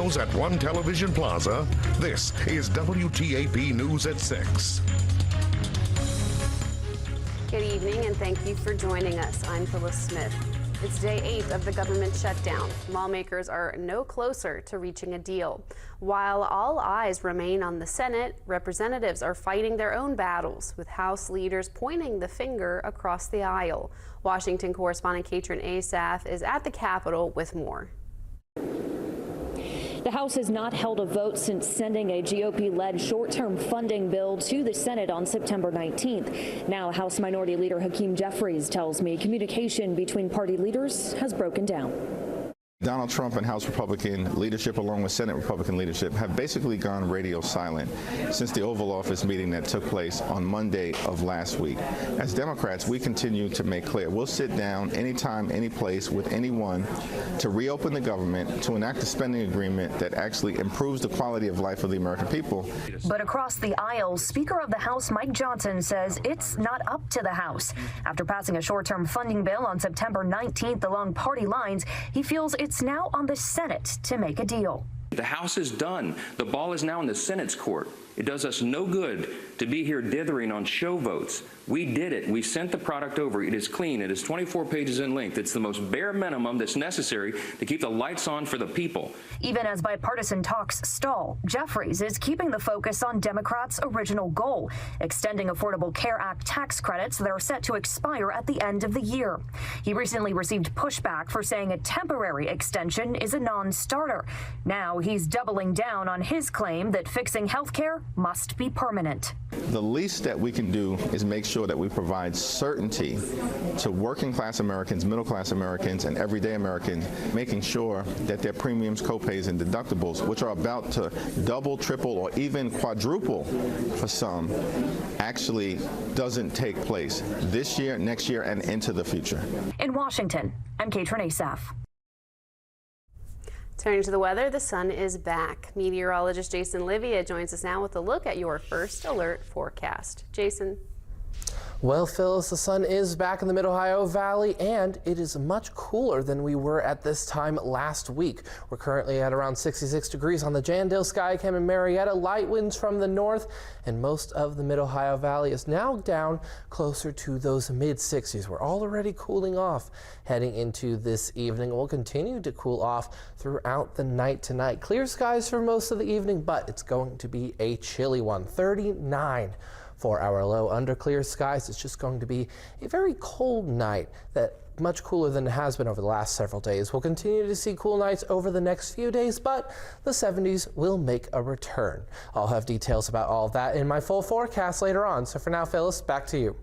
Ohio's at One Television Plaza, this is WTAP News at 6. Good evening and thank you for joining us. I'm Phyllis Smith. It's day 8 of the government shutdown. Lawmakers are no closer to reaching a deal. While all eyes remain on the Senate, representatives are fighting their own battles, with House leaders pointing the finger across the aisle. Washington correspondent Katrin Asaf is at the Capitol with more. The House has not held a vote since sending a GOP-led short-term funding bill to the Senate on September 19th. Now, House Minority Leader Hakeem Jeffries tells me communication between party leaders has broken down. Donald Trump and House Republican leadership, along with Senate Republican leadership, have basically gone radio silent since the Oval Office meeting that took place on Monday of last week. As Democrats, we continue to make clear we'll sit down anytime, any place with anyone to reopen the government, to enact a spending agreement that actually improves the quality of life of the American people. But across the aisle, Speaker of the House Mike Johnson says it's not up to the House. After passing a short-term funding bill on September 19th along party lines, he feels it's now on the Senate to make a deal. The House is done. The ball is now in the Senate's court. It does us no good to be here dithering on show votes. We did it. We sent the product over. It is clean. It is 24 pages in length. It's the most bare minimum that's necessary to keep the lights on for the people. Even as bipartisan talks stall, Jeffries is keeping the focus on Democrats' original goal, extending Affordable Care Act tax credits that are set to expire at the end of the year. He recently received pushback for saying a temporary extension is a non-starter. Now he's doubling down on his claim that fixing health care must be permanent. The least that we can do is make sure that we provide certainty to working class Americans, middle class Americans, and everyday Americans, making sure that their premiums, copays, and deductibles, which are about to double, triple, or even quadruple for some, actually doesn't take place this year, next year, and into the future. In Washington, I'm Katrin Asaf. Turning to the weather, the sun is back. Meteorologist Jason Livia joins us now with a look at your first alert forecast. Jason. Well, Phyllis, the sun is back in the Mid-Ohio Valley, and it is much cooler than we were at this time last week. We're currently at around 66 degrees on the Jandale, Skycam, and Marietta. Light winds from the north, and most of the Mid-Ohio Valley is now down closer to those mid-60s. We're already cooling off heading into this evening. We'll continue to cool off throughout the night tonight. Clear skies for most of the evening, but it's going to be a chilly one. 39 for our low under clear skies. It's just going to be a very cold night, that much cooler than it has been over the last several days. We'll continue to see cool nights over the next few days, but the 70s will make a return. I'll have details about all of that in my full forecast later on. So for now, Phyllis, back to you.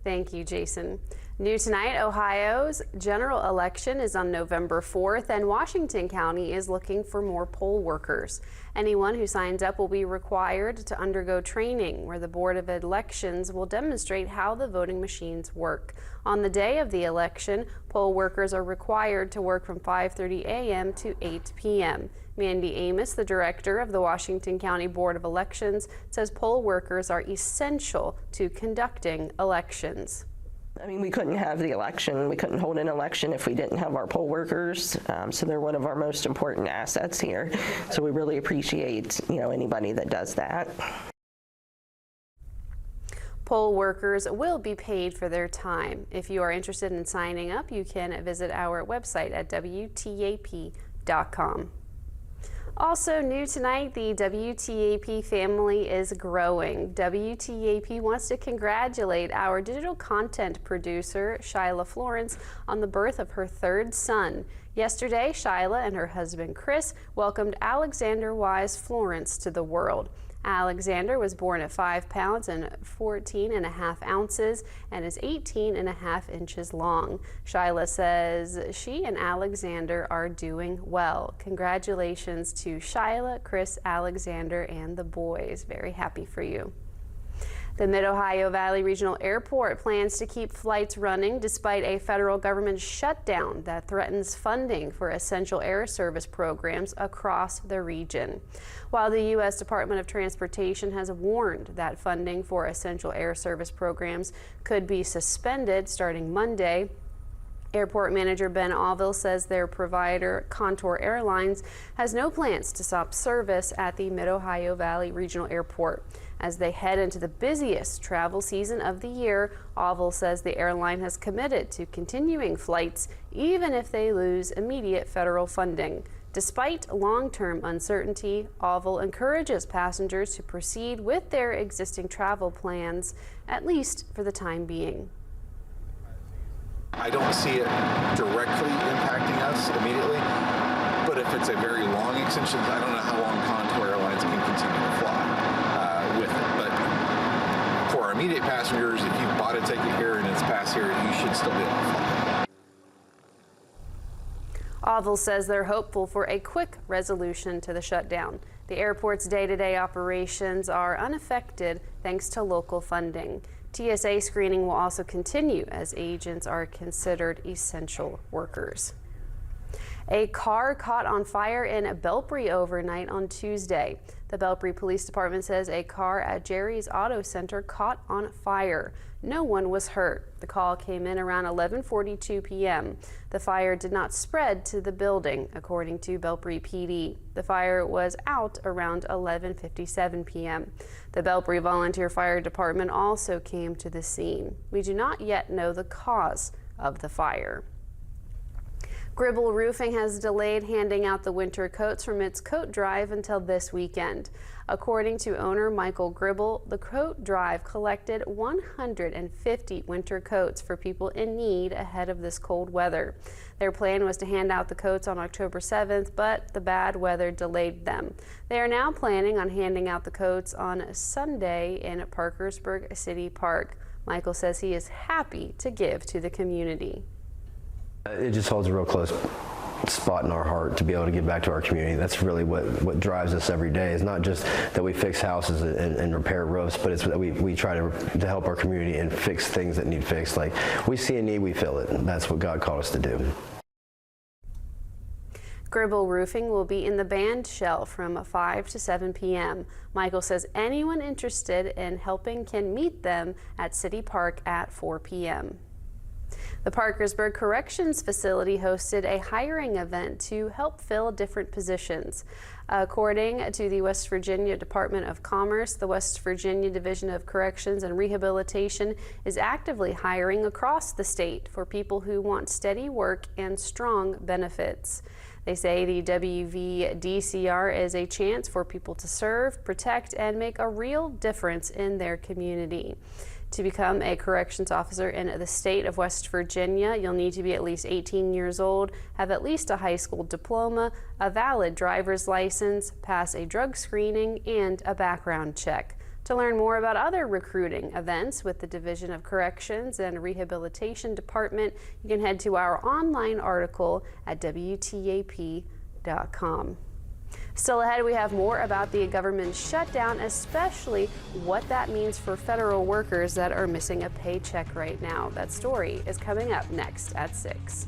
Thank you, Jason. New tonight, Ohio's general election is on November 4th, and Washington County is looking for more poll workers. Anyone who signs up will be required to undergo training, where the Board of Elections will demonstrate how the voting machines work. On the day of the election, poll workers are required to work from 5:30 a.m. to 8 p.m. Mandy Amos, the director of the Washington County Board of Elections, says poll workers are essential to conducting elections. I mean, we couldn't have the election, we couldn't hold an election if we didn't have our poll workers, so they're one of our most important assets here. So we really appreciate, anybody that does that. Poll workers will be paid for their time. If you are interested in signing up, you can visit our website at WTAP.com. Also new tonight, the WTAP family is growing. WTAP wants to congratulate our digital content producer, Shyla Florence, on the birth of her third son. Yesterday, Shyla and her husband, Chris, welcomed Alexander Wise Florence to the world. Alexander was born at 5 pounds and 14.5 ounces and is 18.5 inches long. Shyla says she and Alexander are doing well. Congratulations to Shyla, Chris, Alexander, and the boys. Very happy for you. The Mid-Ohio Valley Regional Airport plans to keep flights running despite a federal government shutdown that threatens funding for essential air service programs across the region. While the U.S. Department of Transportation has warned that funding for essential air service programs could be suspended starting Monday, Airport manager Ben Allville says their provider, Contour Airlines, has no plans to stop service at the Mid-Ohio Valley Regional Airport. As they head into the busiest travel season of the year, Allville says the airline has committed to continuing flights even if they lose immediate federal funding. Despite long-term uncertainty, Allville encourages passengers to proceed with their existing travel plans, at least for the time being. I don't see it directly impacting us immediately, but if it's a very long extension, I don't know how long Contour Airlines can continue to fly with it. But for our immediate passengers, if you bought a ticket here and it's past here, you should still be able to fly. Allville says they're hopeful for a quick resolution to the shutdown. The airport's day-to-day operations are unaffected thanks to local funding. TSA screening will also continue as agents are considered essential workers. A car caught on fire in Belpre overnight on Tuesday. The Belpre Police Department says a car at Jerry's Auto Center caught on fire. No one was hurt. The call came in around 11:42 p.m. The fire did not spread to the building, according to Belpre PD. The fire was out around 11:57 p.m. The Belpre Volunteer Fire Department also came to the scene. We do not yet know the cause of the fire. Gribble Roofing has delayed handing out the winter coats from its coat drive until this weekend. According to owner Michael Gribble, the coat drive collected 150 winter coats for people in need ahead of this cold weather. Their plan was to hand out the coats on October 7th, but the bad weather delayed them. They are now planning on handing out the coats on Sunday in Parkersburg City Park. Michael says he is happy to give to the community. It just holds a real close spot in our heart to be able to give back to our community. That's really what drives us every day. It's not just that we fix houses and repair roofs, but it's that we try to help our community and fix things that need fixed. Like, we see a need, we fill it. And that's what God called us to do. Gribble Roofing will be in the band shell from 5 to 7 p.m. Michael says anyone interested in helping can meet them at City Park at 4 p.m. The Parkersburg Corrections Facility hosted a hiring event to help fill different positions. According to the West Virginia Department of Commerce, the West Virginia Division of Corrections and Rehabilitation is actively hiring across the state for people who want steady work and strong benefits. They say the WVDCR is a chance for people to serve, protect, and make a real difference in their community. To become a corrections officer in the state of West Virginia, you'll need to be at least 18 years old, have at least a high school diploma, a valid driver's license, pass a drug screening, and a background check. To learn more about other recruiting events with the Division of Corrections and Rehabilitation Department, you can head to our online article at WTAP.com. Still ahead, we have more about the government shutdown, especially what that means for federal workers that are missing a paycheck right now. That story is coming up next at 6.